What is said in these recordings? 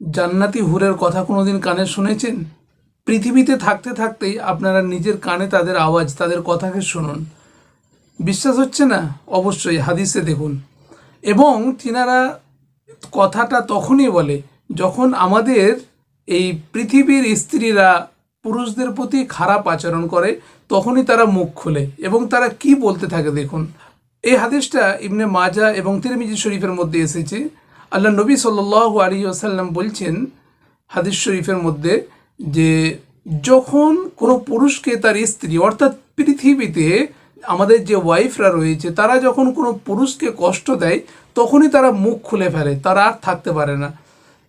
জান্নাতি হুরের কথা কোনোদিন কানে শুনেছেন? পৃথিবীতে থাকতে থাকতেই আপনারা নিজের কানে তাদের আওয়াজ, তাদের কথাকে শুনুন। বিশ্বাস হচ্ছে না? অবশ্যই হাদিসে দেখুন। এবং তিনারা কথাটা তখনই বলে যখন আমাদের এই পৃথিবীর স্ত্রীরা পুরুষদের প্রতি খারাপ আচরণ করে, তখনই তারা মুখ খোলে এবং তারা কি বলতে থাকে দেখুন। এই হাদিসটা ইবনে মাজা এবং তিরমিজি শরীফের মধ্যে এসেছে। আল্লাহ নবী সাল্লাল্লাহু আলাইহি ওয়াসাল্লাম বলছেন হাদিস শরীফের মধ্যে যে যখন কোনো পুরুষকে তার স্ত্রী, অর্থাৎ পৃথিবীতে আমাদের যে ওয়াইফরা রয়েছে, তারা যখন কোনো পুরুষকে কষ্ট দেয়, তখনই তারা মুখ খুলে ফেলে, তারা আর থাকতে পারে না।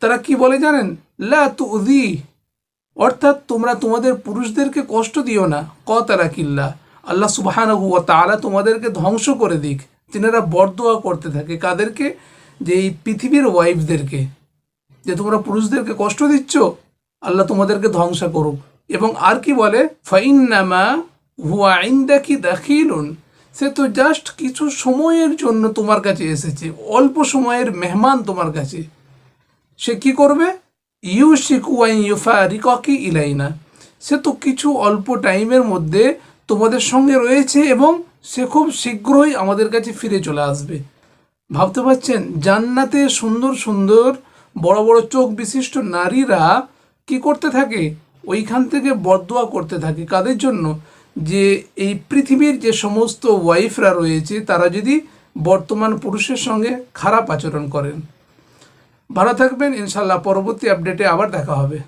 তারা কি বলে জানেন? লা তুযি, অর্থাৎ তোমরা তোমাদের পুরুষদেরকে কষ্ট দিও না। তারা কিল্লা, আল্লাহ সুবহানাহু ওয়া তাআলা তোমাদেরকে ধ্বংস করে দিক। তিনারা বরদোয়া করতে থাকে কাদেরকে? যে এই পৃথিবীর ওয়াইফদেরকে, যে তোমরা পুরুষদেরকে কষ্ট দিচ্ছ, আল্লাহ তোমাদেরকে ধ্বংস করুক। এবং আর কি বলে? ফাইন্নামা হুয়া ইনদাকি দাখিলুন, সে তো জাস্ট কিছু সময়ের জন্য তোমার কাছে এসেছে, অল্প সময়ের মেহমান তোমার কাছে। সে কি করবে? ইউশিকু আন ইউফারিকাকি ইলাইনা, সে তো কিছু অল্প টাইমের মধ্যে তোমাদের সঙ্গে রয়েছে এবং সে খুব শীঘ্রই আমাদের কাছে ফিরে চলে আসবে। ভাবতে পারছেন? জান্নাতে সুন্দর সুন্দর বড় বড় চোখ বিশিষ্ট নারীরা কি করতে থাকে? ওইখান থেকে বরদোয়া করতে থাকে কাদের জন্য? যে এই পৃথিবীর যে সমস্ত ওয়াইফরা রয়েছে, তারা যদি বর্তমান পুরুষের সঙ্গে খারাপ আচরণ করেন। ভালো থাকবেন, ইনশাল্লাহ পরবর্তী আপডেটে আবার দেখা হবে।